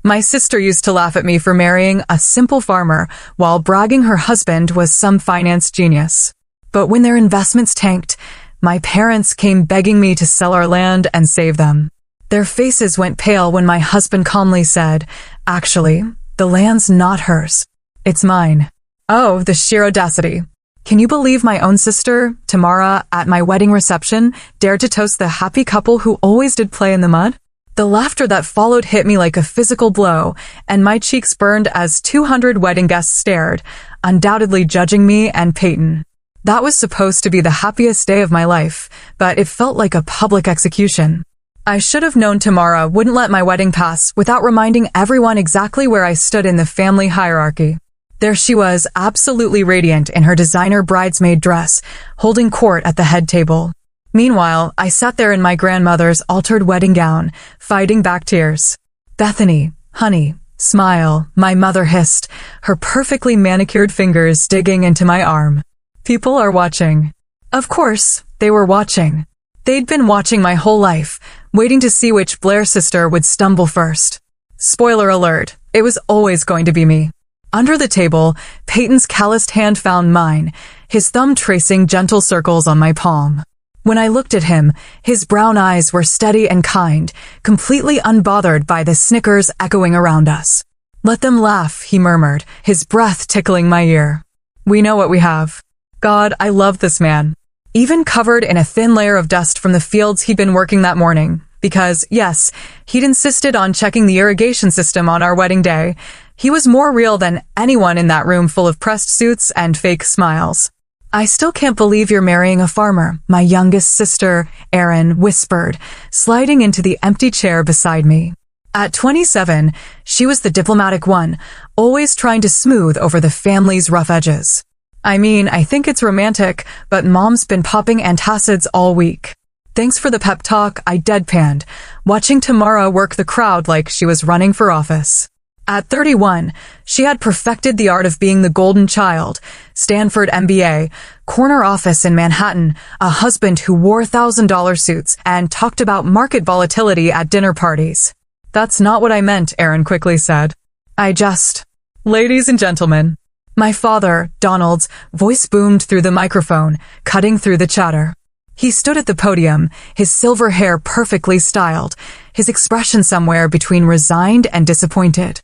My sister used to laugh at me for marrying a simple farmer while bragging her husband was some finance genius. But when their investments tanked, my parents came begging me to sell our land and save them. Their faces went pale when my husband calmly said, "Actually, the land's not hers. It's mine." Oh, the sheer audacity. Can you believe my own sister, Tamara, at my wedding reception, dared to toast the happy couple who always did play in the mud? The laughter that followed hit me like a physical blow, and my cheeks burned as 200 wedding guests stared, undoubtedly judging me and Peyton. That was supposed to be the happiest day of my life, but it felt like a public execution. I should have known Tamara wouldn't let my wedding pass without reminding everyone exactly where I stood in the family hierarchy. There she was, absolutely radiant in her designer bridesmaid dress, holding court at the head table. Meanwhile, I sat there in my grandmother's altered wedding gown, fighting back tears. "Bethany, honey, smile," my mother hissed, her perfectly manicured fingers digging into my arm. People are watching. Of course, they were watching. They'd been watching my whole life, waiting to see which Blair sister would stumble first. Spoiler alert, it was always going to be me. Under the table, Peyton's calloused hand found mine, his thumb tracing gentle circles on my palm. When I looked at him, his brown eyes were steady and kind, completely unbothered by the snickers echoing around us. "Let them laugh," he murmured, his breath tickling my ear. "We know what we have." God, I love this man. Even covered in a thin layer of dust from the fields he'd been working that morning. Because, yes, he'd insisted on checking the irrigation system on our wedding day. He was more real than anyone in that room full of pressed suits and fake smiles. "I still can't believe you're marrying a farmer," my youngest sister, Erin, whispered, sliding into the empty chair beside me. At 27, she was the diplomatic one, always trying to smooth over the family's rough edges. "I mean, I think it's romantic, but Mom's been popping antacids all week." Thanks for the pep talk, I deadpanned, watching Tamara work the crowd like she was running for office. At 31, she had perfected the art of being the golden child, Stanford MBA, corner office in Manhattan, a husband who wore $1,000 suits and talked about market volatility at dinner parties. "That's not what I meant," Erin quickly said. Ladies and gentlemen. My father, Donald's, voice boomed through the microphone, cutting through the chatter. He stood at the podium, his silver hair perfectly styled, his expression somewhere between resigned and disappointed.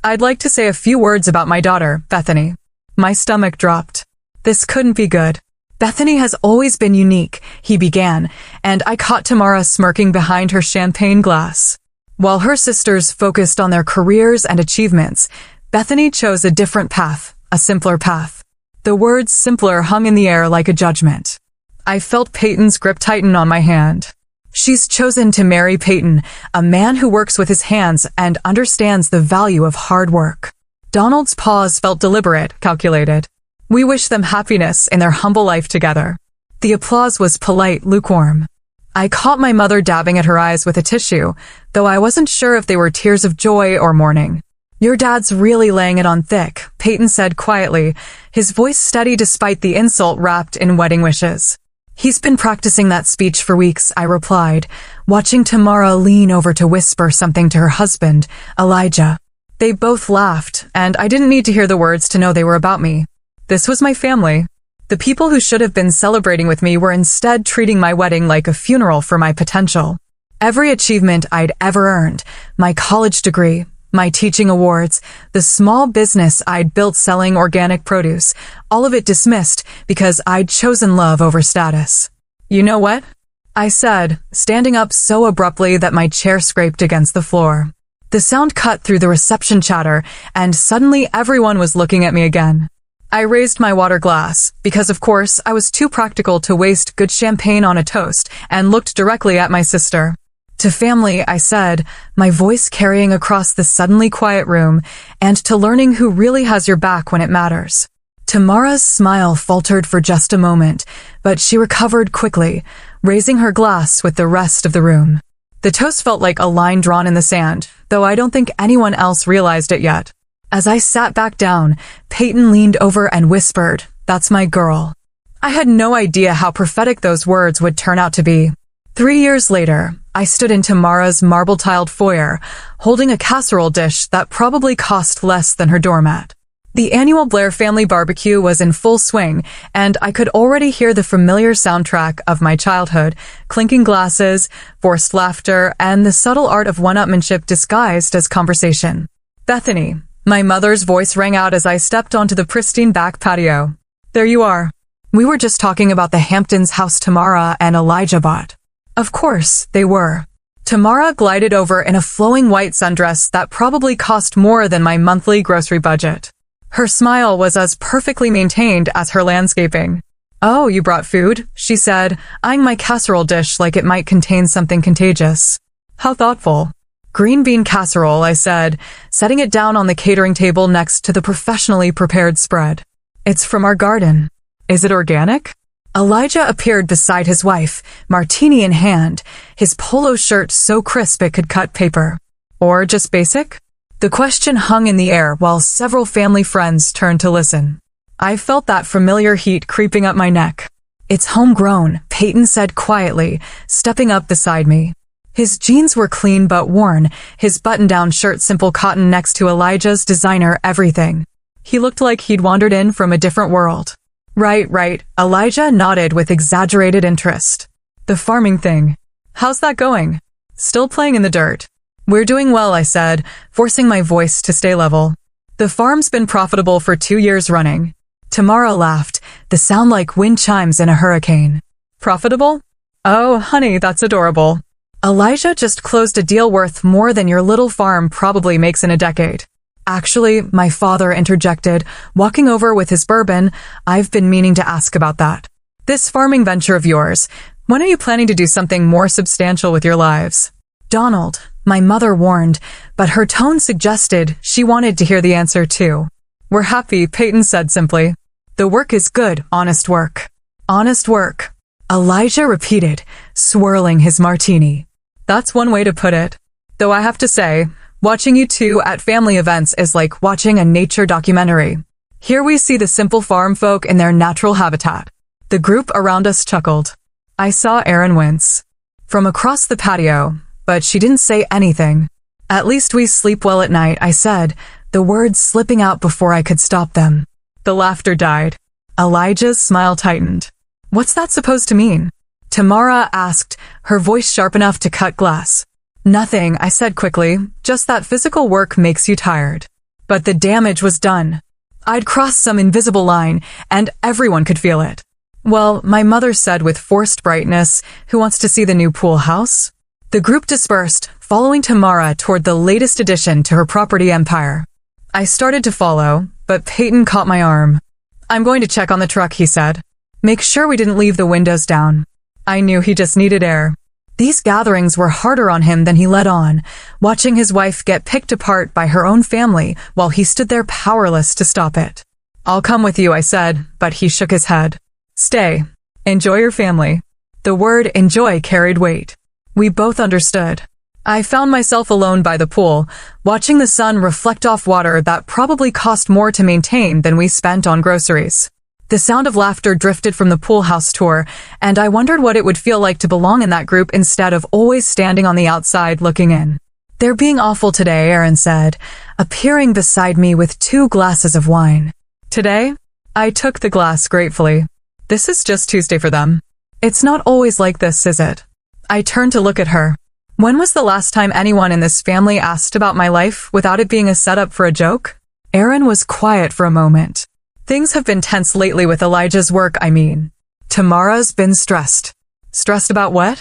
"I'd like to say a few words about my daughter, Bethany." My stomach dropped. This couldn't be good. "Bethany has always been unique," he began, and I caught Tamara smirking behind her champagne glass. While her sisters focused on their careers and achievements, Bethany chose a different path, a simpler path. The word simpler hung in the air like a judgment. I felt Peyton's grip tighten on my hand. "She's chosen to marry Peyton, a man who works with his hands and understands the value of hard work." Donald's pause felt deliberate, calculated. "We wish them happiness in their humble life together." The applause was polite, lukewarm. I caught my mother dabbing at her eyes with a tissue, though I wasn't sure if they were tears of joy or mourning. "Your dad's really laying it on thick," Peyton said quietly, his voice steady despite the insult wrapped in wedding wishes. "He's been practicing that speech for weeks," I replied, watching Tamara lean over to whisper something to her husband, Elijah. They both laughed, and I didn't need to hear the words to know they were about me. This was my family. The people who should have been celebrating with me were instead treating my wedding like a funeral for my potential. Every achievement I'd ever earned, my college degree, my teaching awards, the small business I'd built selling organic produce, all of it dismissed because I'd chosen love over status. "You know what?" I said, standing up so abruptly that my chair scraped against the floor. The sound cut through the reception chatter, and suddenly everyone was looking at me again. I raised my water glass, because of course I was too practical to waste good champagne on a toast, and looked directly at my sister. "To family," I said, my voice carrying across the suddenly quiet room, "and to learning who really has your back when it matters." Tamara's smile faltered for just a moment, but she recovered quickly, raising her glass with the rest of the room. The toast felt like a line drawn in the sand, though I don't think anyone else realized it yet. As I sat back down, Peyton leaned over and whispered, "That's my girl." I had no idea how prophetic those words would turn out to be. 3 years later, I stood in Tamara's marble-tiled foyer, holding a casserole dish that probably cost less than her doormat. The annual Blair family barbecue was in full swing, and I could already hear the familiar soundtrack of my childhood, clinking glasses, forced laughter, and the subtle art of one-upmanship disguised as conversation. "Bethany," my mother's voice rang out as I stepped onto the pristine back patio. "There you are. We were just talking about the Hamptons house Tamara and Elijah bought." Of course, they were. Tamara glided over in a flowing white sundress that probably cost more than my monthly grocery budget. Her smile was as perfectly maintained as her landscaping. "Oh, you brought food?" she said, eyeing my casserole dish like it might contain something contagious. "How thoughtful." "Green bean casserole," I said, setting it down on the catering table next to the professionally prepared spread. "It's from our garden." "Is it organic?" Elijah appeared beside his wife, martini in hand, his polo shirt so crisp it could cut paper. "Or just basic?" The question hung in the air while several family friends turned to listen. I felt that familiar heat creeping up my neck. "It's homegrown," Peyton said quietly, stepping up beside me. His jeans were clean but worn, his button-down shirt simple cotton next to Elijah's designer everything. He looked like he'd wandered in from a different world. Right, Elijah nodded with exaggerated interest. "The farming thing. How's that going?" "Still playing in the dirt." "We're doing well," I said, forcing my voice to stay level. "The farm's been profitable for 2 years running." Tamara laughed, the sound like wind chimes in a hurricane. "Profitable? Oh, honey, that's adorable." "Elijah just closed a deal worth more than your little farm probably makes in a decade." "Actually," my father interjected, walking over with his bourbon, "I've been meaning to ask about that. This farming venture of yours, when are you planning to do something more substantial with your lives?" "Donald," my mother warned, but her tone suggested she wanted to hear the answer too. "We're happy," Peyton said simply. "The work is good, honest work." "Honest work," Elijah repeated, swirling his martini. "That's one way to put it. Though I have to say, watching you two at family events is like watching a nature documentary. Here we see the simple farm folk in their natural habitat." The group around us chuckled. I saw Erin wince from across the patio, but she didn't say anything. "At least we sleep well at night," I said, the words slipping out before I could stop them. The laughter died. Elijah's smile tightened. "What's that supposed to mean?" Tamara asked, her voice sharp enough to cut glass. "Nothing," I said quickly, "just that physical work makes you tired." But the damage was done. I'd crossed some invisible line, and everyone could feel it. "Well," my mother said with forced brightness, "who wants to see the new pool house?" The group dispersed, following Tamara toward the latest addition to her property empire. I started to follow, but Peyton caught my arm. "I'm going to check on the truck," he said. "Make sure we didn't leave the windows down." I knew he just needed air. These gatherings were harder on him than he let on, watching his wife get picked apart by her own family while he stood there powerless to stop it. "I'll come with you," I said, but he shook his head. "Stay. Enjoy your family." The word enjoy carried weight. We both understood. I found myself alone by the pool, watching the sun reflect off water that probably cost more to maintain than we spent on groceries. The sound of laughter drifted from the pool house tour, and I wondered what it would feel like to belong in that group instead of always standing on the outside looking in. "They're being awful today," Erin said, appearing beside me with 2 glasses of wine. "Today?" I took the glass gratefully. "This is just Tuesday for them." "It's not always like this, is it?" I turned to look at her. When was the last time anyone in this family asked about my life without it being a setup for a joke? Erin was quiet for a moment. "Things have been tense lately with Elijah's work, I mean." "Tamara's been stressed." "Stressed about what?"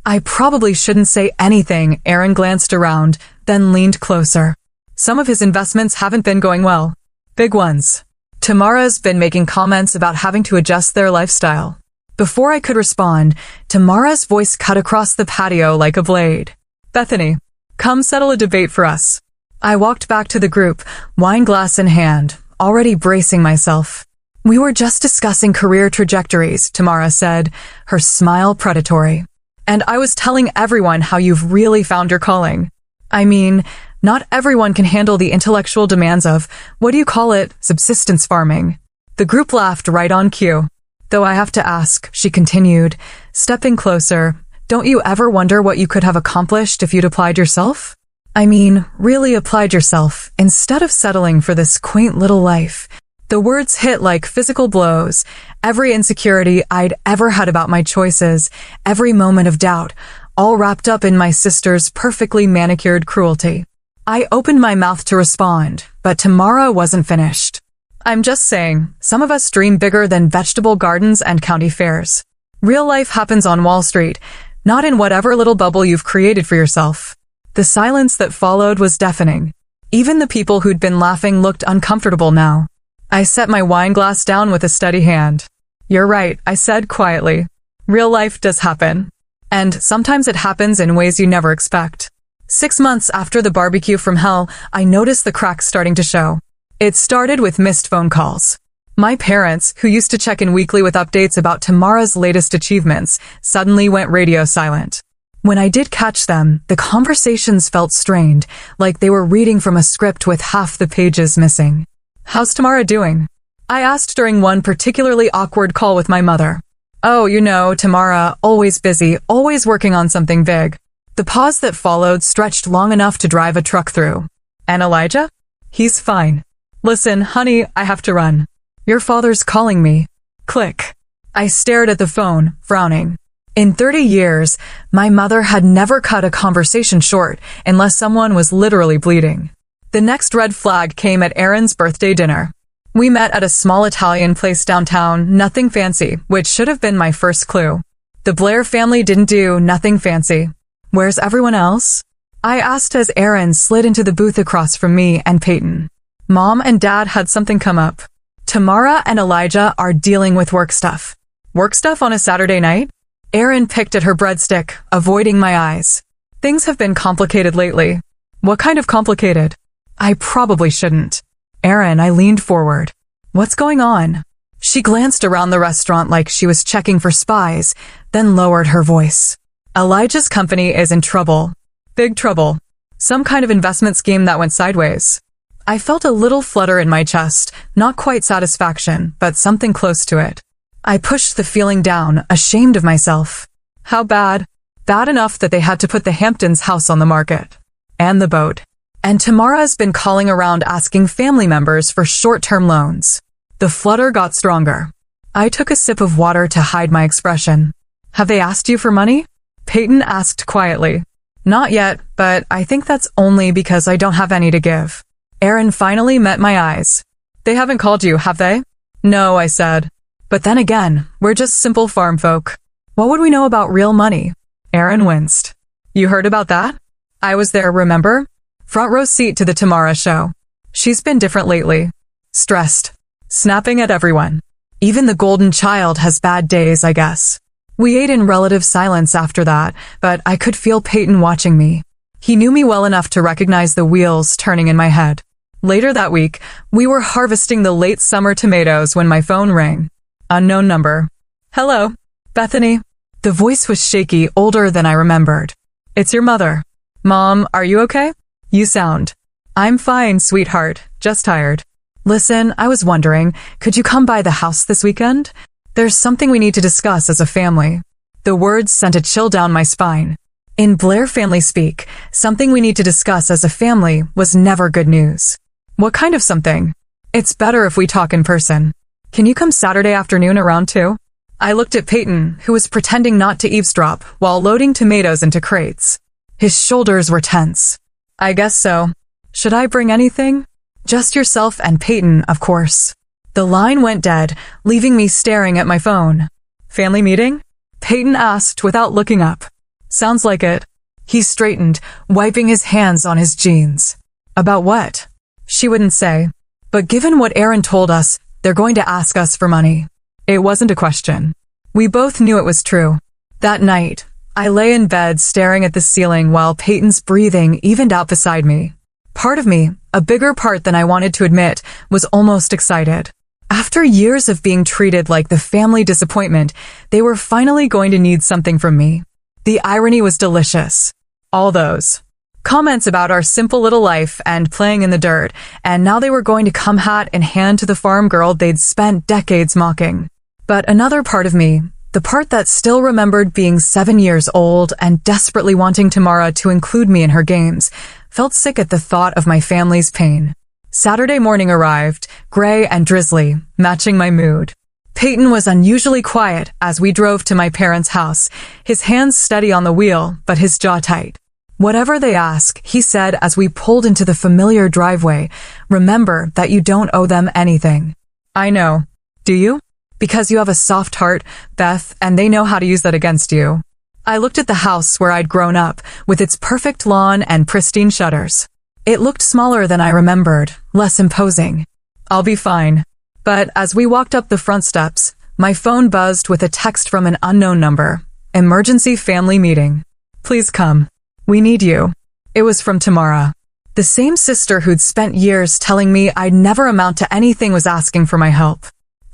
"I probably shouldn't say anything," Erin glanced around, then leaned closer. "Some of his investments haven't been going well. Big ones. Tamara's been making comments about having to adjust their lifestyle." Before I could respond, Tamara's voice cut across the patio like a blade. "Bethany, come settle a debate for us." I walked back to the group, wine glass in hand, already bracing myself. "We were just discussing career trajectories," Tamara said, her smile predatory. "And I was telling everyone how you've really found your calling. I mean, not everyone can handle the intellectual demands of, what do you call it, subsistence farming." The group laughed right on cue. "Though I have to ask," she continued, stepping closer, Don't you ever wonder what you could have accomplished if you'd applied yourself? I mean, really applied yourself, instead of settling for this quaint little life. The words hit like physical blows. Every insecurity I'd ever had about my choices, every moment of doubt, all wrapped up in my sister's perfectly manicured cruelty. I opened my mouth to respond, but Tamara wasn't finished. I'm just saying, some of us dream bigger than vegetable gardens and county fairs. Real life happens on Wall Street, not in whatever little bubble you've created for yourself. The silence that followed was deafening. Even the people who'd been laughing looked uncomfortable now. I set my wine glass down with a steady hand. You're right, I said quietly. Real life does happen. And sometimes it happens in ways you never expect. 6 months after the barbecue from hell, I noticed the cracks starting to show. It started with missed phone calls. My parents, who used to check in weekly with updates about Tamara's latest achievements, suddenly went radio silent. When I did catch them, the conversations felt strained, like they were reading from a script with half the pages missing. How's Tamara doing? I asked during one particularly awkward call with my mother. Oh, you know, Tamara, always busy, always working on something big. The pause that followed stretched long enough to drive a truck through. And Elijah? He's fine. Listen, honey, I have to run. Your father's calling me. Click. I stared at the phone, frowning. In 30 years, my mother had never cut a conversation short unless someone was literally bleeding. The next red flag came at Aaron's birthday dinner. We met at a small Italian place downtown, nothing fancy, which should have been my first clue. The Blair family didn't do nothing fancy. Where's everyone else? I asked as Aaron slid into the booth across from me and Peyton. Mom and Dad had something come up. Tamara and Elijah are dealing with work stuff. Work stuff on a Saturday night? Aaron picked at her breadstick, avoiding my eyes. Things have been complicated lately. What kind of complicated? I probably shouldn't. Aaron, I leaned forward. What's going on? She glanced around the restaurant like she was checking for spies, then lowered her voice. Elijah's company is in trouble. Big trouble. Some kind of investment scheme that went sideways. I felt a little flutter in my chest, not quite satisfaction, but something close to it. I pushed the feeling down, ashamed of myself. How bad? Bad enough that they had to put the Hamptons house on the market. And the boat. And Tamara's been calling around asking family members for short-term loans. The flutter got stronger. I took a sip of water to hide my expression. Have they asked you for money? Peyton asked quietly. Not yet, but I think that's only because I don't have any to give. Aaron finally met my eyes. They haven't called you, have they? No, I said. But then again, we're just simple farm folk. What would we know about real money? Aaron winced. You heard about that? I was there, remember? Front row seat to the Tamara show. She's been different lately. Stressed. Snapping at everyone. Even the golden child has bad days, I guess. We ate in relative silence after that, but I could feel Peyton watching me. He knew me well enough to recognize the wheels turning in my head. Later that week, we were harvesting the late summer tomatoes when my phone rang. Unknown number. Hello, Bethany. The voice was shaky, older than I remembered. It's your mother. Mom, are you okay? You sound. I'm fine, sweetheart. Just tired. Listen, I was wondering, could you come by the house this weekend? There's something we need to discuss as a family. The words sent a chill down my spine. In Blair family speak, something we need to discuss as a family was never good news. What kind of something? It's better if we talk in person. Can you come Saturday afternoon around 2? I looked at Peyton, who was pretending not to eavesdrop while loading tomatoes into crates. His shoulders were tense. I guess so. Should I bring anything? Just yourself and Peyton, of course. The line went dead, leaving me staring at my phone. Family meeting? Peyton asked without looking up. Sounds like it. He straightened, wiping his hands on his jeans. About what? She wouldn't say. But given what Aaron told us, they're going to ask us for money. It wasn't a question. We both knew it was true. That night, I lay in bed staring at the ceiling while Peyton's breathing evened out beside me. Part of me, a bigger part than I wanted to admit, was almost excited. After years of being treated like the family disappointment, they were finally going to need something from me. The irony was delicious. All those comments about our simple little life and playing in the dirt, and now they were going to come hat in hand to the farm girl they'd spent decades mocking. But another part of me, The part that still remembered being 7 years old and desperately wanting Tamara to include me in her games, felt sick at the thought of my family's pain. Saturday morning arrived, gray and drizzly, matching my mood. Peyton was unusually quiet as we drove to my parents' house, his hands steady on the wheel, but his jaw tight. Whatever they ask, he said as we pulled into the familiar driveway, remember that you don't owe them anything. I know. Do you? Because you have a soft heart, Beth, and they know how to use that against you. I looked at the house where I'd grown up, with its perfect lawn and pristine shutters. It looked smaller than I remembered, less imposing. I'll be fine. But as we walked up the front steps, my phone buzzed with a text from an unknown number. Emergency family meeting. Please come. We need you. It was from Tamara. The same sister who'd spent years telling me I'd never amount to anything was asking for my help.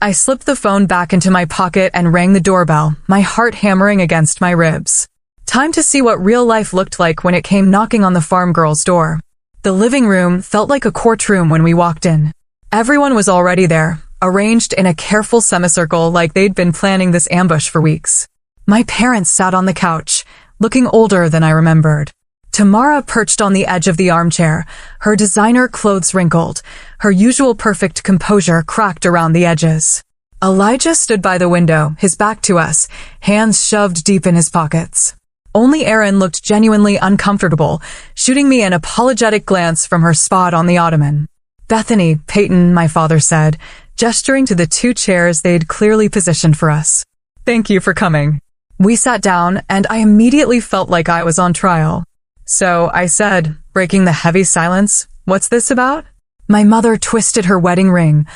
I slipped the phone back into my pocket and rang the doorbell, my heart hammering against my ribs. Time to see what real life looked like when it came knocking on the farm girl's door. The living room felt like a courtroom when we walked in. Everyone was already there, arranged in a careful semicircle like they'd been planning this ambush for weeks. My parents sat on the couch, looking older than I remembered. Tamara perched on the edge of the armchair, her designer clothes wrinkled, her usual perfect composure cracked around the edges. Elijah stood by the window, his back to us, hands shoved deep in his pockets. Only Erin looked genuinely uncomfortable, shooting me an apologetic glance from her spot on the ottoman. Bethany, Peyton, my father said, gesturing to the 2 chairs they'd clearly positioned for us. Thank you for coming. We sat down, and I immediately felt like I was on trial. So I said, breaking the heavy silence, what's this about? My mother twisted her wedding ring,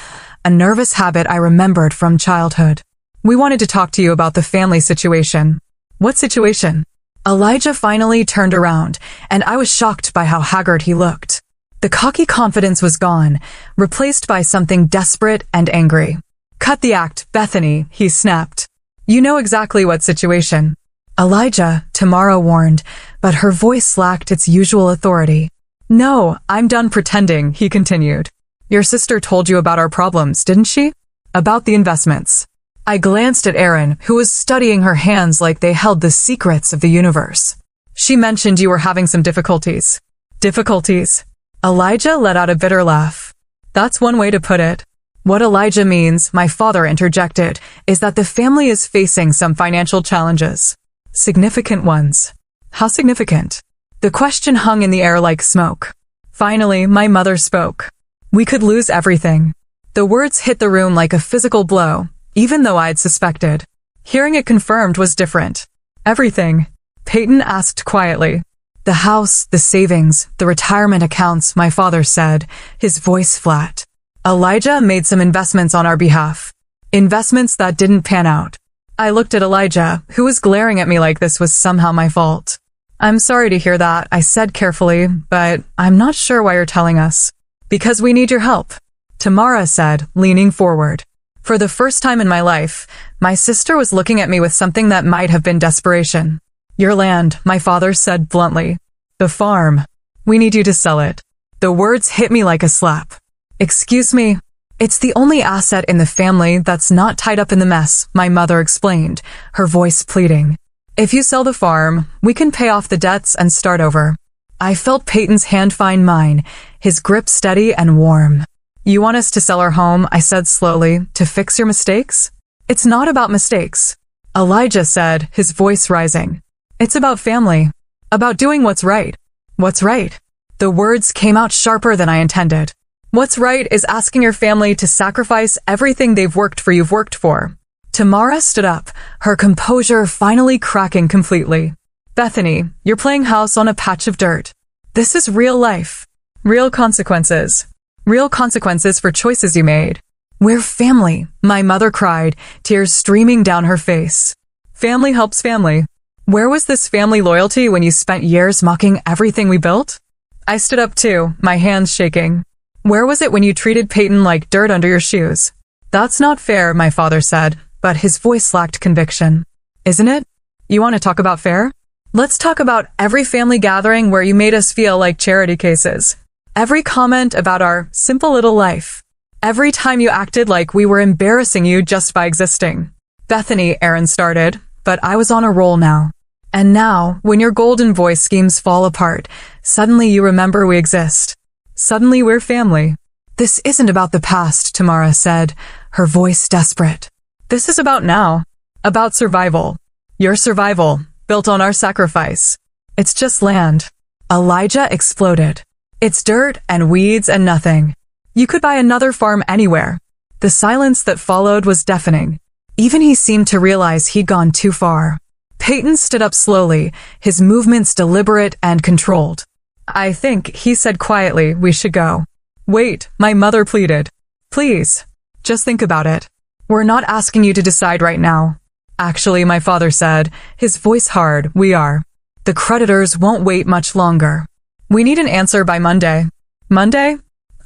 a nervous habit I remembered from childhood. We wanted to talk to you about the family situation. What situation? Elijah finally turned around, and I was shocked by how haggard he looked. The cocky confidence was gone, replaced by something desperate and angry. Cut the act, Bethany, he snapped. You know exactly what situation. Elijah, Tamara warned, but her voice lacked its usual authority. No, I'm done pretending, he continued. Your sister told you about our problems, didn't she? About the investments. I glanced at Erin, who was studying her hands like they held the secrets of the universe. She mentioned you were having some difficulties. Difficulties? Elijah let out a bitter laugh. That's one way to put it. What Elijah means, my father interjected, is that the family is facing some financial challenges. Significant ones. How significant? The question hung in the air like smoke. Finally, my mother spoke. We could lose everything. The words hit the room like a physical blow, even though I'd suspected. Hearing it confirmed was different. Everything? Peyton asked quietly. The house, the savings, the retirement accounts, my father said, his voice flat. Elijah made some investments on our behalf. Investments that didn't pan out. I looked at Elijah, who was glaring at me like this was somehow my fault. I'm sorry to hear that, I said carefully, but I'm not sure why you're telling us. Because we need your help, Tamara said, leaning forward. For the first time in my life, my sister was looking at me with something that might have been desperation. Your land, my father said bluntly. The farm. We need you to sell it. The words hit me like a slap. Excuse me. It's the only asset in the family that's not tied up in the mess, my mother explained, her voice pleading. If you sell the farm, we can pay off the debts and start over. I felt Peyton's hand find mine, his grip steady and warm. You want us to sell our home, I said slowly, to fix your mistakes? It's not about mistakes. Elijah said, his voice rising. It's about family. About doing what's right. What's right? The words came out sharper than I intended. What's right is asking your family to sacrifice everything they've worked for you've worked for. Tamara stood up, her composure finally cracking completely. Bethany, you're playing house on a patch of dirt. This is real life. Real consequences. Real consequences for choices you made. We're family, my mother cried, tears streaming down her face. Family helps family. Where was this family loyalty when you spent years mocking everything we built? I stood up too, my hands shaking. Where was it when you treated Peyton like dirt under your shoes? That's not fair, my father said, but his voice lacked conviction. Isn't it? You want to talk about fair? Let's talk about every family gathering where you made us feel like charity cases. Every comment about our simple little life. Every time you acted like we were embarrassing you just by existing. Bethany, Aaron started, but I was on a roll now. And now, when your golden voice schemes fall apart, suddenly you remember we exist. Suddenly we're family. This isn't about the past, Tamara said, her voice desperate. This is about now. About survival. Your survival, built on our sacrifice. It's just land. Elijah exploded. It's dirt and weeds and nothing. You could buy another farm anywhere. The silence that followed was deafening. Even he seemed to realize he'd gone too far. Peyton stood up slowly, his movements deliberate and controlled. I think, he said quietly, we should go. Wait, my mother pleaded. Please, just think about it. We're not asking you to decide right now. Actually, my father said, his voice hard, we are. The creditors won't wait much longer. We need an answer by Monday. Monday?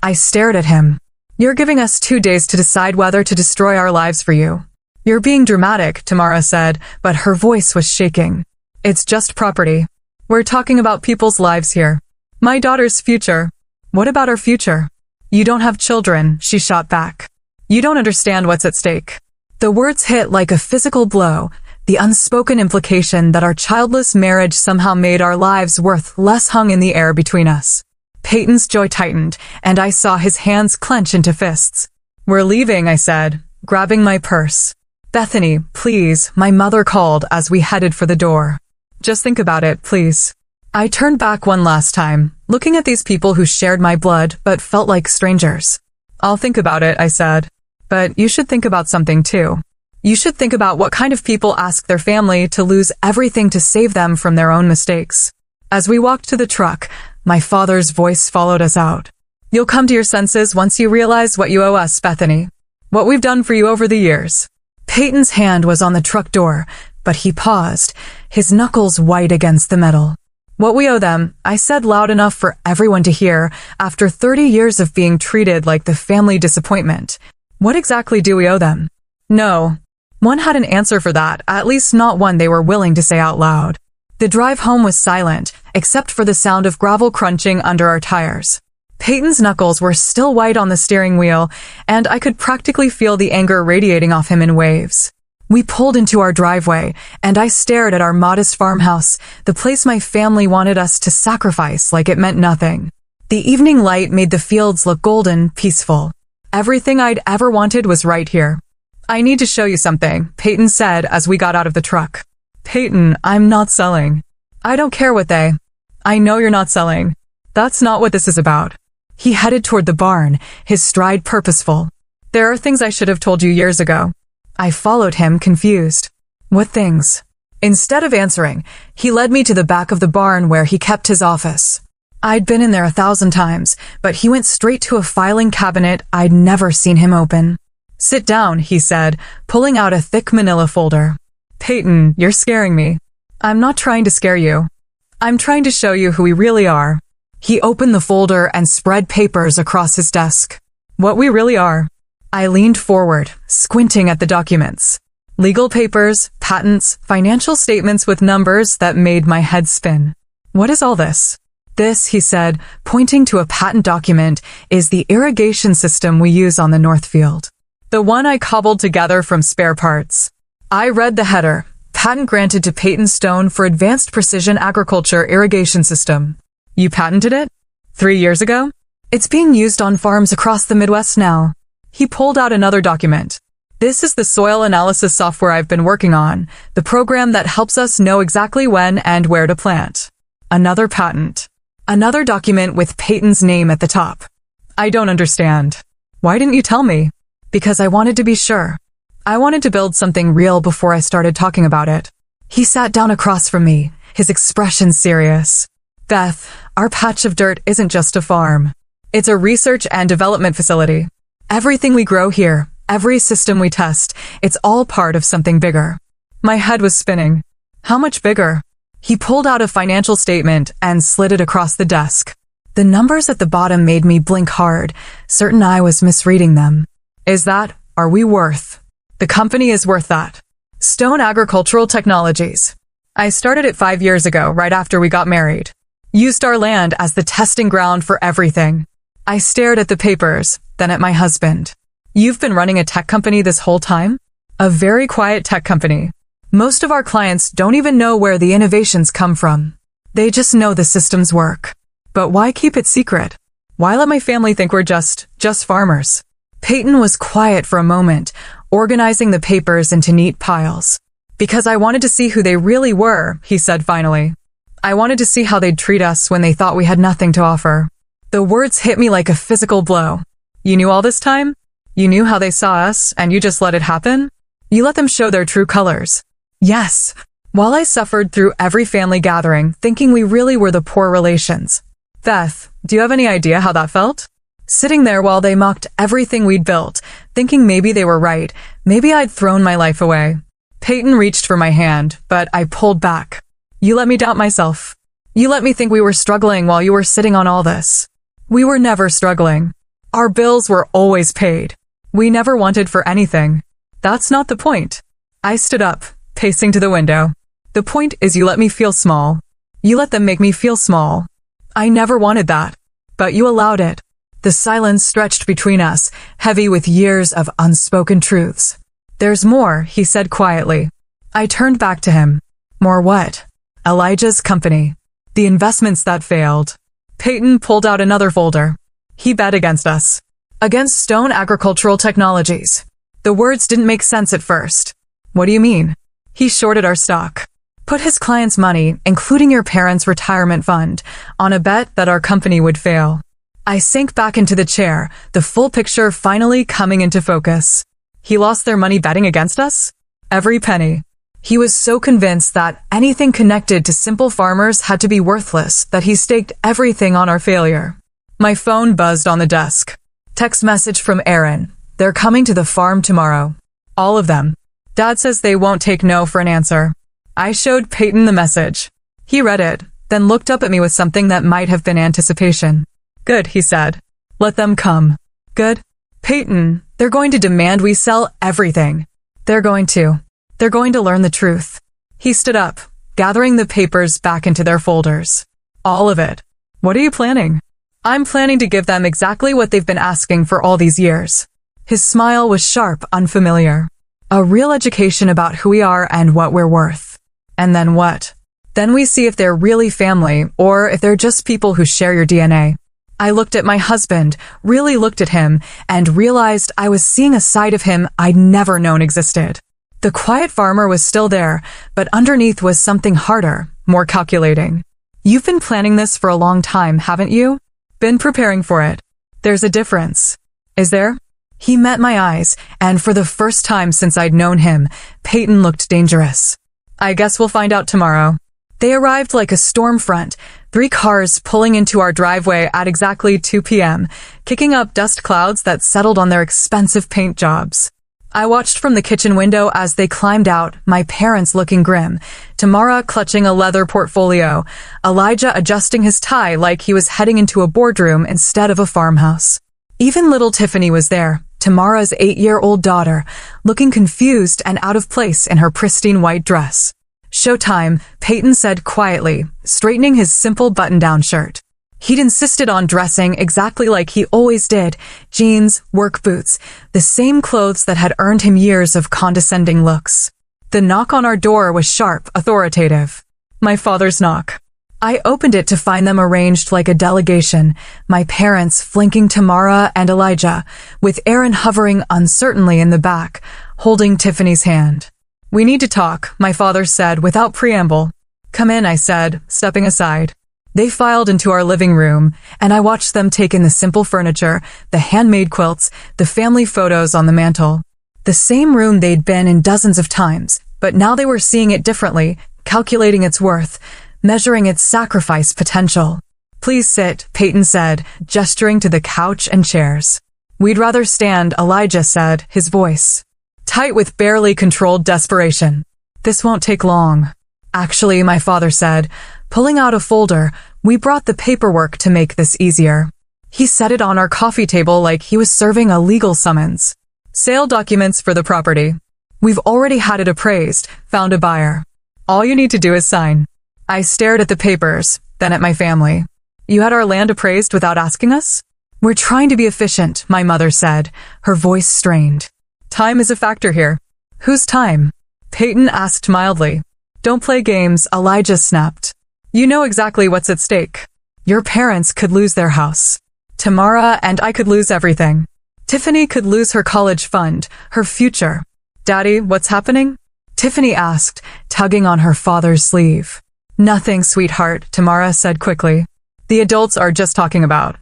I stared at him. You're giving us 2 days to decide whether to destroy our lives for you. You're being dramatic, Tamara said, but her voice was shaking. It's just property. We're talking about people's lives here. My daughter's future. What about our future? You don't have children, she shot back. You don't understand what's at stake. The words hit like a physical blow, the unspoken implication that our childless marriage somehow made our lives worth less hung in the air between us. Peyton's jaw tightened, and I saw his hands clench into fists. We're leaving, I said, grabbing my purse. Bethany, please, my mother called as we headed for the door. Just think about it, please. I turned back one last time, looking at these people who shared my blood but felt like strangers. I'll think about it, I said. But you should think about something too. You should think about what kind of people ask their family to lose everything to save them from their own mistakes. As we walked to the truck, my father's voice followed us out. You'll come to your senses once you realize what you owe us, Bethany. What we've done for you over the years. Peyton's hand was on the truck door, but he paused, his knuckles white against the metal. What we owe them, I said loud enough for everyone to hear, after 30 years of being treated like the family disappointment. What exactly do we owe them? No. One had an answer for that, at least not one they were willing to say out loud. The drive home was silent, except for the sound of gravel crunching under our tires. Peyton's knuckles were still white on the steering wheel, and I could practically feel the anger radiating off him in waves. We pulled into our driveway, and I stared at our modest farmhouse, the place my family wanted us to sacrifice like it meant nothing. The evening light made the fields look golden, peaceful. Everything I'd ever wanted was right here. I need to show you something, Peyton said as we got out of the truck. Peyton, I'm not selling. I don't care what they... I know you're not selling. That's not what this is about. He headed toward the barn, his stride purposeful. There are things I should have told you years ago. I followed him, confused. What things? Instead of answering, he led me to the back of the barn where he kept his office. I'd been in there 1,000 times, but he went straight to a filing cabinet I'd never seen him open. Sit down, he said, pulling out a thick manila folder. Peyton, you're scaring me. I'm not trying to scare you. I'm trying to show you who we really are. He opened the folder and spread papers across his desk. What we really are. I leaned forward, squinting at the documents. Legal papers, patents, financial statements with numbers that made my head spin. What is all this? This, he said, pointing to a patent document, is the irrigation system we use on the Northfield. The one I cobbled together from spare parts. I read the header, patent granted to Peyton Stone for advanced precision agriculture irrigation system. You patented it? 3 years ago? It's being used on farms across the Midwest now. He pulled out another document. This is the soil analysis software I've been working on, the program that helps us know exactly when and where to plant. Another patent. Another document with Peyton's name at the top. I don't understand. Why didn't you tell me? Because I wanted to be sure. I wanted to build something real before I started talking about it. He sat down across from me, his expression serious. Beth, our patch of dirt isn't just a farm. It's a research and development facility. Everything we grow here, every system we test, it's all part of something bigger. My head was spinning. How much bigger? He pulled out a financial statement and slid it across the desk. The numbers at the bottom made me blink hard, certain I was misreading them. Are we worth? The company is worth that. Stone Agricultural Technologies. I started it 5 years ago, right after we got married. Used our land as the testing ground for everything. I stared at the papers, then at my husband. You've been running a tech company this whole time? A very quiet tech company. Most of our clients don't even know where the innovations come from. They just know the systems work. But why keep it secret? Why let my family think we're just farmers? Peyton was quiet for a moment, organizing the papers into neat piles. Because I wanted to see who they really were, he said finally. I wanted to see how they'd treat us when they thought we had nothing to offer. The words hit me like a physical blow. You knew all this time? You knew how they saw us, and you just let it happen? You let them show their true colors. Yes. While I suffered through every family gathering, thinking we really were the poor relations. Beth, do you have any idea how that felt? Sitting there while they mocked everything we'd built, thinking maybe they were right, maybe I'd thrown my life away. Peyton reached for my hand, but I pulled back. You let me doubt myself. You let me think we were struggling while you were sitting on all this. We were never struggling. Our bills were always paid. We never wanted for anything. That's not the point. I stood up, pacing to the window. The point is you let me feel small. You let them make me feel small. I never wanted that. But you allowed it. The silence stretched between us, heavy with years of unspoken truths. There's more, he said quietly. I turned back to him. More what? Elijah's company. The investments that failed. Peyton pulled out another folder. He bet against us. Against Stone Agricultural Technologies. The words didn't make sense at first. What do you mean? He shorted our stock. Put his clients' money, including your parents' retirement fund, on a bet that our company would fail. I sank back into the chair, the full picture finally coming into focus. He lost their money betting against us? Every penny. He was so convinced that anything connected to simple farmers had to be worthless that he staked everything on our failure. My phone buzzed on the desk. Text message from Aaron. They're coming to the farm tomorrow. All of them. Dad says they won't take no for an answer. I showed Peyton the message. He read it, then looked up at me with something that might have been anticipation. Good, he said. Let them come. Good? Peyton, they're going to demand we sell everything. They're going to learn the truth. He stood up, gathering the papers back into their folders. All of it. What are you planning? I'm planning to give them exactly what they've been asking for all these years. His smile was sharp, unfamiliar. A real education about who we are and what we're worth. And then what? Then we see if they're really family or if they're just people who share your DNA. I looked at my husband, really looked at him, and realized I was seeing a side of him I'd never known existed. The quiet farmer was still there, but underneath was something harder, more calculating. You've been planning this for a long time, haven't you? Been preparing for it. There's a difference. Is there? He met my eyes, and for the first time since I'd known him, Peyton looked dangerous. I guess we'll find out tomorrow. They arrived like a storm front, 3 cars pulling into our driveway at exactly 2 p.m., kicking up dust clouds that settled on their expensive paint jobs. I watched from the kitchen window as they climbed out, my parents looking grim, Tamara clutching a leather portfolio, Elijah adjusting his tie like he was heading into a boardroom instead of a farmhouse. Even little Tiffany was there, Tamara's 8-year-old daughter, looking confused and out of place in her pristine white dress. Showtime, Peyton said quietly, straightening his simple button-down shirt. He'd insisted on dressing exactly like he always did, jeans, work boots, the same clothes that had earned him years of condescending looks. The knock on our door was sharp, authoritative. My father's knock. I opened it to find them arranged like a delegation, my parents flanking Tamara and Elijah, with Aaron hovering uncertainly in the back, holding Tiffany's hand. We need to talk, my father said without preamble. Come in, I said, stepping aside. They filed into our living room, and I watched them take in the simple furniture, the handmade quilts, the family photos on the mantel. The same room they'd been in dozens of times, but now they were seeing it differently, calculating its worth, measuring its sacrifice potential. Please sit, Peyton said, gesturing to the couch and chairs. We'd rather stand, Elijah said, his voice tight with barely controlled desperation. This won't take long. Actually, my father said, pulling out a folder, we brought the paperwork to make this easier. He set it on our coffee table like he was serving a legal summons. Sale documents for the property. We've already had it appraised, found a buyer. All you need to do is sign. I stared at the papers, then at my family. You had our land appraised without asking us? We're trying to be efficient, my mother said, her voice strained. Time is a factor here. Whose time? Peyton asked mildly. Don't play games, Elijah snapped. You know exactly what's at stake. Your parents could lose their house. Tamara and I could lose everything. Tiffany could lose her college fund, her future. Daddy, what's happening? Tiffany asked, tugging on her father's sleeve. Nothing, sweetheart, Tamara said quickly. The adults are just talking about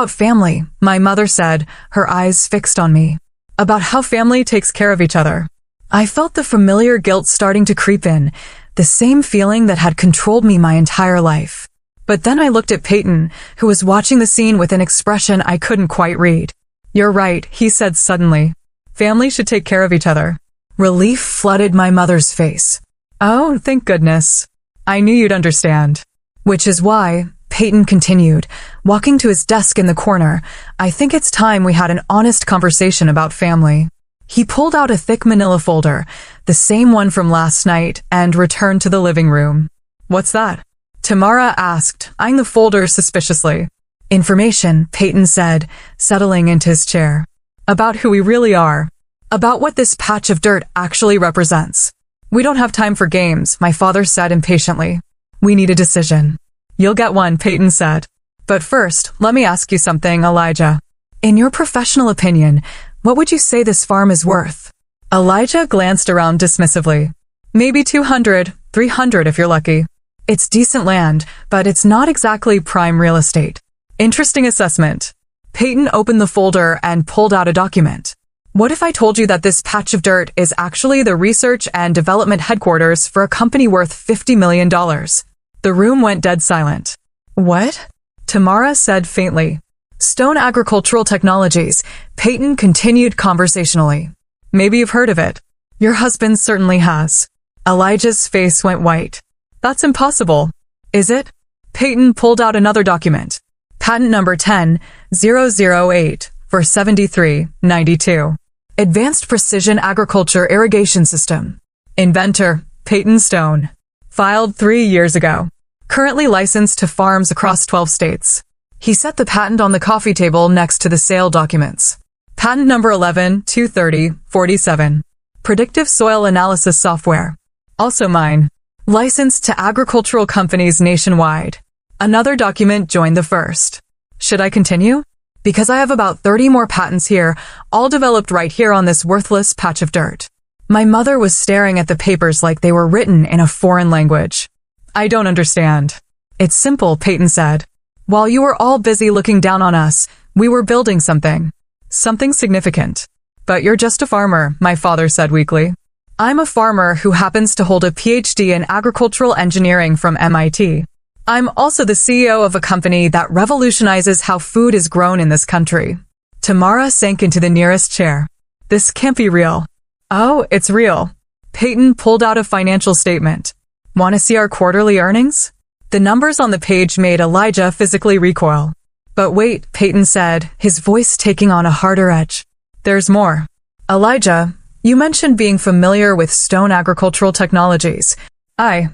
family, my mother said, her eyes fixed on me. About how family takes care of each other. I felt the familiar guilt starting to creep in, the same feeling that had controlled me my entire life. But then I looked at Peyton, who was watching the scene with an expression I couldn't quite read. You're right, he said suddenly. Family should take care of each other. Relief flooded my mother's face. Oh, thank goodness. I knew you'd understand. Which is why, Peyton continued, walking to his desk in the corner, I think it's time we had an honest conversation about family. He pulled out a thick manila folder, the same one from last night, and returned to the living room. What's that? Tamara asked, eyeing the folder suspiciously. Information, Peyton said, settling into his chair. About who we really are. About what this patch of dirt actually represents. We don't have time for games, my father said impatiently. We need a decision. You'll get one, Peyton said. But first, let me ask you something, Elijah. In your professional opinion, what would you say this farm is worth? Elijah glanced around dismissively. Maybe 200, 300 if you're lucky. It's decent land, but it's not exactly prime real estate. Interesting assessment. Peyton opened the folder and pulled out a document. What if I told you that this patch of dirt is actually the research and development headquarters for a company worth $50 million? The room went dead silent. What? Tamara said faintly. Stone Agricultural Technologies, Peyton continued conversationally. Maybe you've heard of it. Your husband certainly has. Elijah's face went white. That's impossible. Is it? Peyton pulled out another document. Patent number 10-008 for 7392. Advanced Precision Agriculture Irrigation System. Inventor, Peyton Stone. Filed 3 years ago. Currently licensed to farms across 12 states. He set the patent on the coffee table next to the sale documents. Patent number 11-230-47. Predictive Soil Analysis Software. Also mine. Licensed to agricultural companies nationwide. Another document joined the first. Should I continue? Because I have about 30 more patents here, all developed right here on this worthless patch of dirt. My mother was staring at the papers like they were written in a foreign language. I don't understand. It's simple, Peyton said. While you were all busy looking down on us, we were building something. Something significant. But you're just a farmer, my father said weakly. I'm a farmer who happens to hold a PhD in agricultural engineering from MIT. I'm also the CEO of a company that revolutionizes how food is grown in this country. Tamara sank into the nearest chair. This can't be real. Oh, it's real. Peyton pulled out a financial statement. Want to see our quarterly earnings? The numbers on the page made Elijah physically recoil. But wait, Peyton said, his voice taking on a harder edge. There's more. Elijah, you mentioned being familiar with Stone Agricultural Technologies. I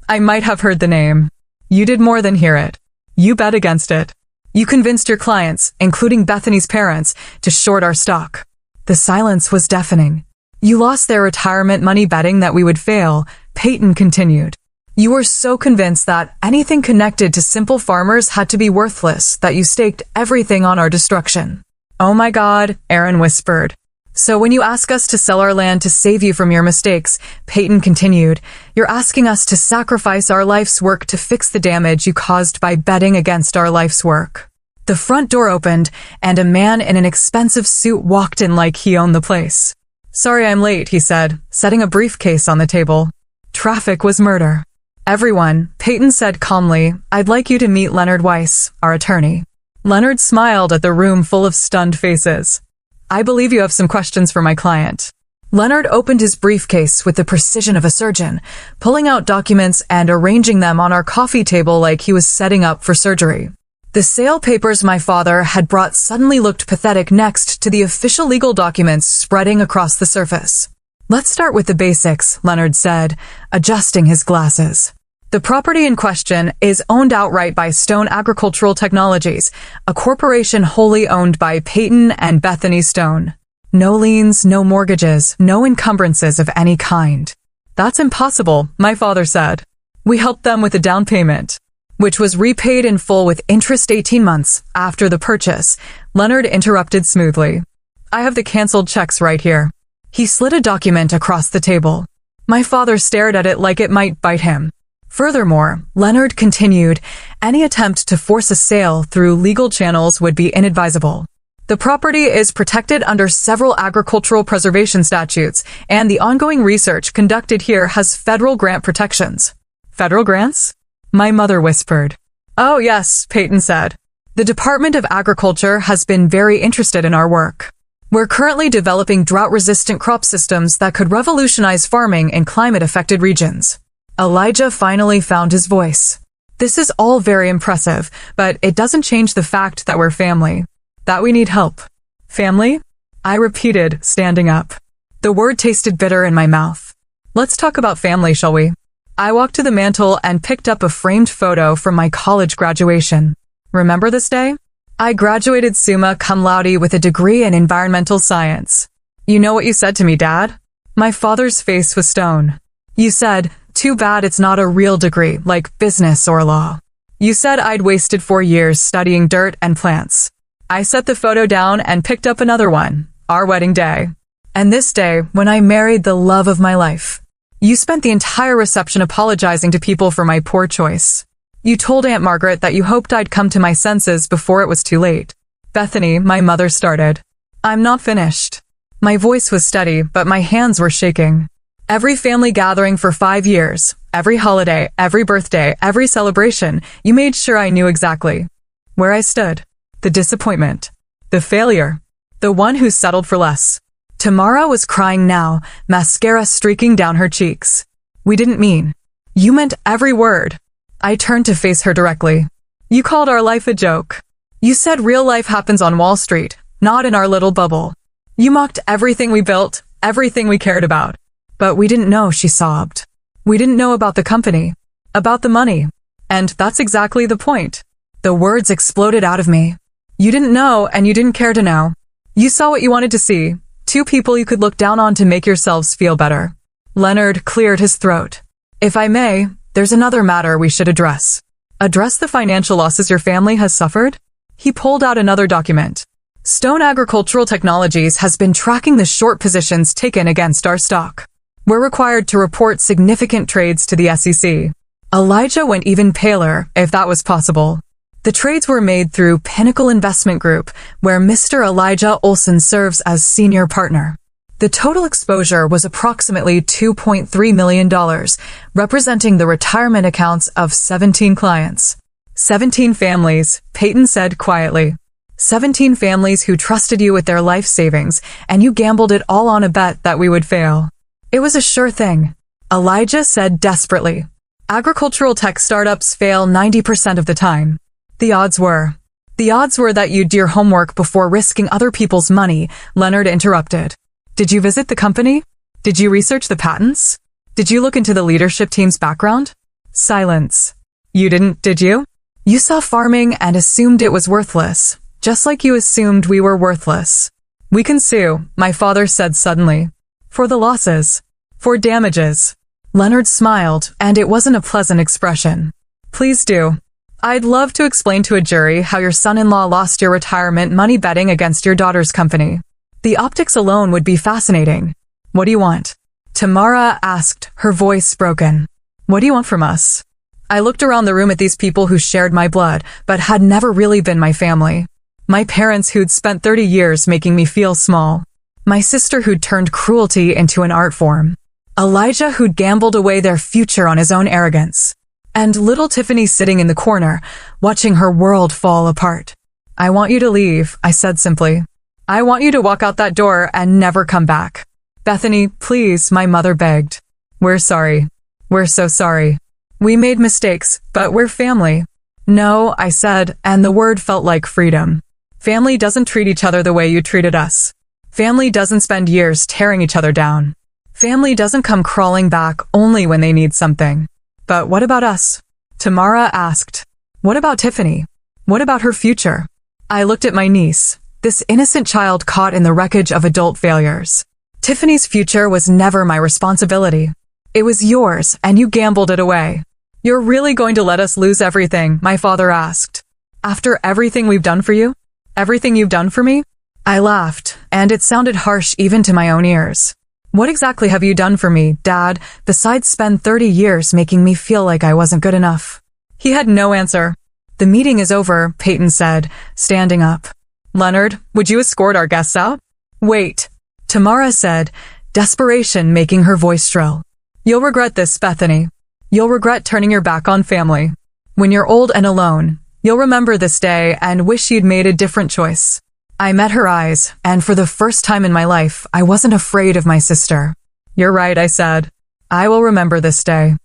might have heard the name. You did more than hear it. You bet against it. You convinced your clients, including Bethany's parents, to short our stock. The silence was deafening. You lost their retirement money betting that we would fail, Peyton continued. You were so convinced that anything connected to simple farmers had to be worthless that you staked everything on our destruction. Oh my God, Aaron whispered. So when you ask us to sell our land to save you from your mistakes, Peyton continued, you're asking us to sacrifice our life's work to fix the damage you caused by betting against our life's work. The front door opened, and a man in an expensive suit walked in like he owned the place. Sorry I'm late, he said, setting a briefcase on the table. Traffic was murder. Everyone, Peyton said calmly, I'd like you to meet Leonard Weiss, our attorney. Leonard smiled at the room full of stunned faces. I believe you have some questions for my client. Leonard opened his briefcase with the precision of a surgeon, pulling out documents and arranging them on our coffee table like he was setting up for surgery. The sale papers my father had brought suddenly looked pathetic next to the official legal documents spreading across the surface. Let's start with the basics, Leonard said, adjusting his glasses. The property in question is owned outright by Stone Agricultural Technologies, a corporation wholly owned by Peyton and Bethany Stone. No liens, no mortgages, no encumbrances of any kind. That's impossible, my father said. We helped them with a down payment, which was repaid in full with interest 18 months after the purchase. Leonard interrupted smoothly. I have the canceled checks right here. He slid a document across the table. My father stared at it like it might bite him. Furthermore, Leonard continued, any attempt to force a sale through legal channels would be inadvisable. The property is protected under several agricultural preservation statutes, and the ongoing research conducted here has federal grant protections. Federal grants? My mother whispered. Oh yes, Peyton said. The Department of Agriculture has been very interested in our work. We're currently developing drought-resistant crop systems that could revolutionize farming in climate-affected regions. Elijah finally found his voice. This is all very impressive, but it doesn't change the fact that we're family. That we need help. Family? I repeated, standing up. The word tasted bitter in my mouth. Let's talk about family, shall we? I walked to the mantel and picked up a framed photo from my college graduation. Remember this day? I graduated summa cum laude with a degree in environmental science. You know what you said to me, Dad? My father's face was stone. You said, too bad it's not a real degree, like business or law. You said I'd wasted 4 years studying dirt and plants. I set the photo down and picked up another one, our wedding day. And this day, when I married the love of my life. You spent the entire reception apologizing to people for my poor choice. You told Aunt Margaret that you hoped I'd come to my senses before it was too late. Bethany, my mother started. I'm not finished. My voice was steady, but my hands were shaking. Every family gathering for 5 years, every holiday, every birthday, every celebration, you made sure I knew exactly where I stood. The disappointment. The failure. The one who settled for less. Tamara was crying now, mascara streaking down her cheeks. We didn't mean. You meant every word. I turned to face her directly. You called our life a joke. You said real life happens on Wall Street, not in our little bubble. You mocked everything we built, everything we cared about. But we didn't know, she sobbed. We didn't know about the company, about the money. And that's exactly the point. The words exploded out of me. You didn't know and you didn't care to know. You saw what you wanted to see. 2 people you could look down on to make yourselves feel better. Leonard cleared his throat. If I may, there's another matter we should address. Address the financial losses your family has suffered? He pulled out another document. Stone Agricultural Technologies has been tracking the short positions taken against our stock. We're required to report significant trades to the SEC. Elijah went even paler, if that was possible. The trades were made through Pinnacle Investment Group, where Mr. Elijah Olson serves as senior partner. The total exposure was approximately $2.3 million, representing the retirement accounts of 17 clients. 17 families, Peyton said quietly. 17 families who trusted you with their life savings, and you gambled it all on a bet that we would fail. It was a sure thing. Elijah said desperately. Agricultural tech startups fail 90% of the time. The odds were that you'd do your homework before risking other people's money, Leonard interrupted. Did you visit the company? Did you research the patents? Did you look into the leadership team's background? Silence. You didn't, did you? You saw farming and assumed it was worthless, just like you assumed we were worthless. We can sue, my father said suddenly. For the losses. For damages. Leonard smiled, and it wasn't a pleasant expression. Please do. I'd love to explain to a jury how your son-in-law lost your retirement money betting against your daughter's company. The optics alone would be fascinating. What do you want? Tamara asked, her voice broken. What do you want from us? I looked around the room at these people who shared my blood, but had never really been my family. My parents who'd spent 30 years making me feel small. My sister who'd turned cruelty into an art form. Elijah who'd gambled away their future on his own arrogance. And little Tiffany sitting in the corner, watching her world fall apart. I want you to leave, I said simply. I want you to walk out that door and never come back. Bethany, please, my mother begged. We're sorry. We're so sorry. We made mistakes, but we're family. No, I said, and the word felt like freedom. Family doesn't treat each other the way you treated us. Family doesn't spend years tearing each other down. Family doesn't come crawling back only when they need something. But what about us? Tamara asked. What about Tiffany? What about her future? I looked at my niece. this innocent child caught in the wreckage of adult failures. Tiffany's future was never my responsibility. It was yours, and you gambled it away. You're really going to let us lose everything? My father asked. After everything we've done for you? Everything you've done for me? I laughed, and it sounded harsh even to my own ears. What exactly have you done for me, Dad, besides spend 30 years making me feel like I wasn't good enough? He had no answer. The meeting is over, Peyton said, standing up. Leonard, would you escort our guests out? Wait, Tamara said, desperation making her voice shrill. You'll regret this, Bethany. You'll regret turning your back on family. When you're old and alone, you'll remember this day and wish you'd made a different choice. I met her eyes, and for the first time in my life, I wasn't afraid of my sister. You're right, I said. I will remember this day.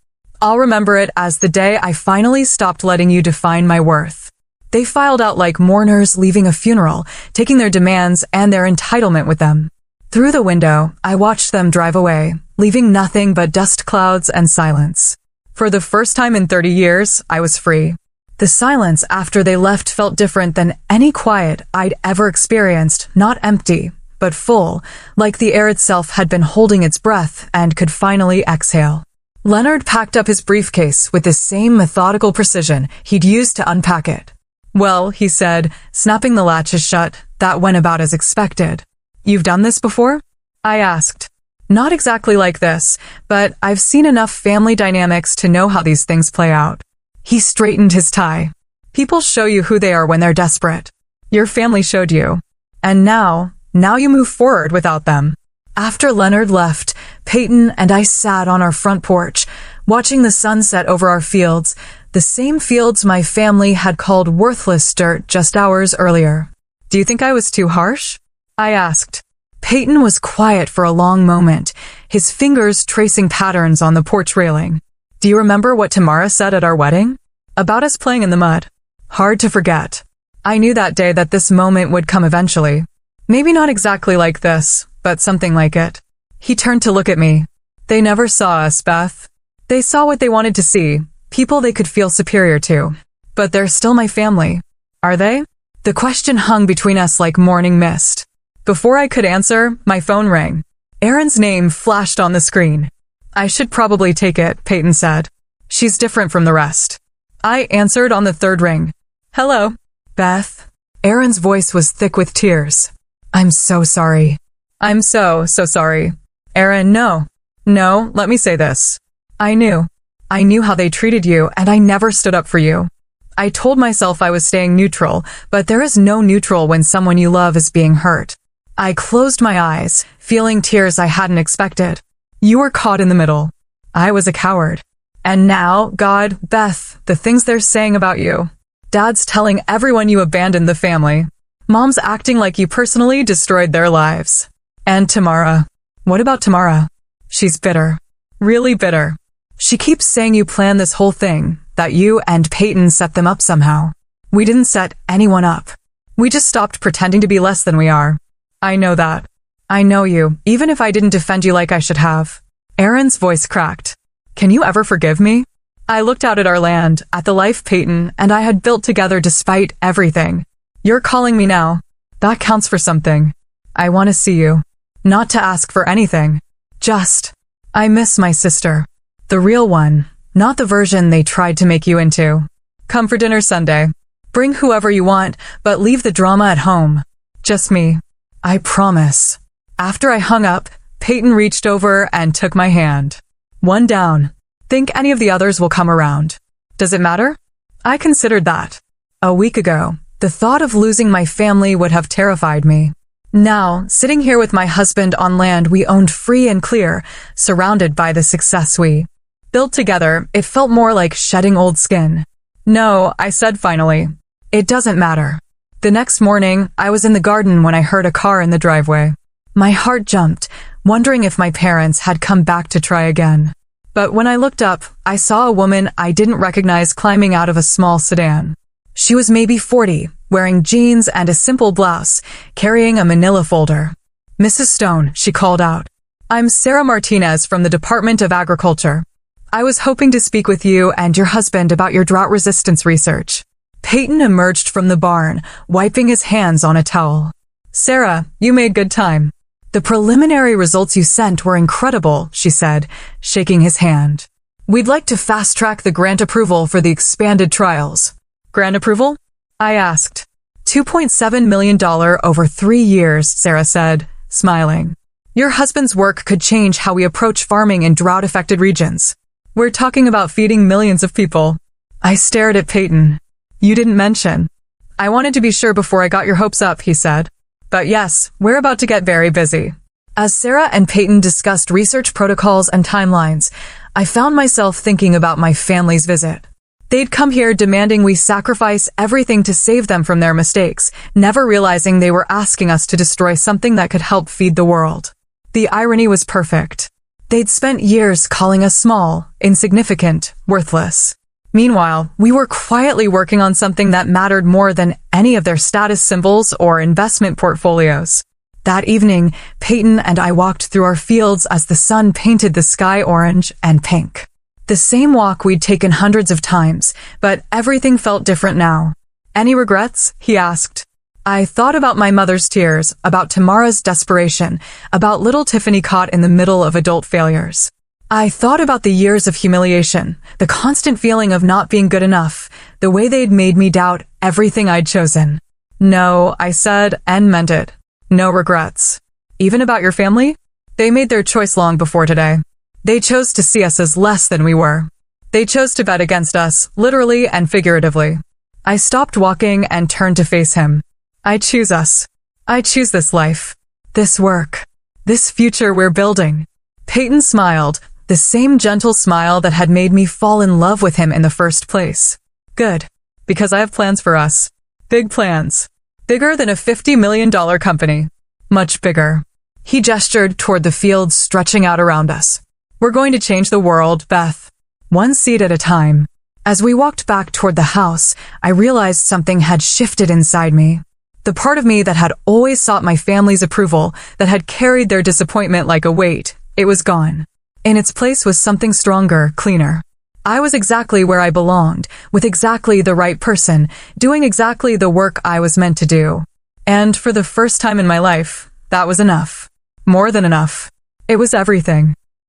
I'll remember it as the day I finally stopped letting you define my worth. They filed out like mourners leaving a funeral, taking their demands and their entitlement with them. Through the window, I watched them drive away, leaving nothing but dust clouds and silence. For the first time in 30 years, I was free. The silence after they left felt different than any quiet I'd ever experienced, not empty, but full, like the air itself had been holding its breath and could finally exhale. Leonard packed up his briefcase with the same methodical precision he'd used to unpack it. Well, he said, snapping the latches shut, that went about as expected. You've done this before? I asked. Not exactly like this, but I've seen enough family dynamics to know how these things play out. He straightened his tie. People show you who they are when they're desperate. Your family showed you. And now you move forward without them. After Leonard left, Peyton and I sat on our front porch, watching the sunset over our fields, the same fields my family had called worthless dirt just hours earlier. Do you think I was too harsh? I asked. Peyton was quiet for a long moment, his fingers tracing patterns on the porch railing. Do you remember what Tamara said at our wedding? About us playing in the mud. Hard to forget. I knew that day that this moment would come eventually. Maybe not exactly like this, but something like it. He turned to look at me. They never saw us, Beth. They saw what they wanted to see, people they could feel superior to. But they're still my family. Are they? The question hung between us like morning mist. Before I could answer, my phone rang. Erin's name flashed on the screen. I should probably take it, Peyton said. She's different from the rest. I answered on the third ring. Hello, Beth. Erin's voice was thick with tears. I'm so sorry. I'm so sorry. Erin, no, let me say this. I knew how they treated you, and I never stood up for you. I told myself I was staying neutral, but there is no neutral when someone you love is being hurt. I closed my eyes, feeling tears I hadn't expected. You were caught in the middle. I was a coward. And now, God, Beth, the things they're saying about you. Dad's telling everyone you abandoned the family. Mom's acting like you personally destroyed their lives. And Tamara. What about Tamara? She's bitter. Really bitter. She keeps saying you planned this whole thing, that you and Peyton set them up somehow. We didn't set anyone up. We just stopped pretending to be less than we are. I know that. I know you, even if I didn't defend you like I should have. Erin's voice cracked. Can you ever forgive me? I looked out at our land, at the life Peyton and I had built together despite everything. You're calling me now. That counts for something. I want to see you. Not to ask for anything. Just, I miss my sister. The real one, not the version they tried to make you into. Come for dinner Sunday. Bring whoever you want, but leave the drama at home. Just me. I promise. After I hung up, Peyton reached over and took my hand. One down. Think any of the others will come around. Does it matter? I considered that. A week ago, the thought of losing my family would have terrified me. Now, sitting here with my husband on land we owned free and clear, surrounded by the success we built together, it felt more like shedding old skin. No, I said finally. It doesn't matter. The next morning, I was in the garden when I heard a car in the driveway. My heart jumped, wondering if my parents had come back to try again. But when I looked up, I saw a woman I didn't recognize climbing out of a small sedan. She was maybe 40, wearing jeans and a simple blouse, carrying a manila folder. Mrs. Stone, she called out. I'm Sarah Martinez from the Department of Agriculture. I was hoping to speak with you and your husband about your drought resistance research. Peyton emerged from the barn, wiping his hands on a towel. Sarah, you made good time. The preliminary results you sent were incredible, she said, shaking his hand. We'd like to fast-track the grant approval for the expanded trials. Grant approval? I asked. $2.7 million over 3 years, Sarah said, smiling. Your husband's work could change how we approach farming in drought-affected regions. We're talking about feeding millions of people. I stared at Peyton. You didn't mention. I wanted to be sure before I got your hopes up, he said. But yes, we're about to get very busy. As Sarah and Peyton discussed research protocols and timelines, I found myself thinking about my family's visit. They'd come here demanding we sacrifice everything to save them from their mistakes, never realizing they were asking us to destroy something that could help feed the world. The irony was perfect. They'd spent years calling us small, insignificant, worthless. Meanwhile, we were quietly working on something that mattered more than any of their status symbols or investment portfolios. That evening, Peyton and I walked through our fields as the sun painted the sky orange and pink. The same walk we'd taken hundreds of times, but everything felt different now. Any regrets? He asked. I thought about my mother's tears, about Tamara's desperation, about little Tiffany caught in the middle of adult failures. I thought about the years of humiliation, the constant feeling of not being good enough, the way they'd made me doubt everything I'd chosen. No, I said and meant it. No regrets. Even about your family? They made their choice long before today. They chose to see us as less than we were. They chose to bet against us, literally and figuratively. I stopped walking and turned to face him. I choose us. I choose this life. This work. This future we're building. Peyton smiled, the same gentle smile that had made me fall in love with him in the first place. Good. Because I have plans for us. Big plans. Bigger than a $50 million company. Much bigger. He gestured toward the fields stretching out around us. We're going to change the world, Beth. One seed at a time. As we walked back toward the house, I realized something had shifted inside me. The part of me that had always sought my family's approval, that had carried their disappointment like a weight, it was gone. In its place was something stronger, cleaner. I was exactly where I belonged, with exactly the right person, doing exactly the work I was meant to do. And for the first time in my life, that was enough. More than enough. It was everything.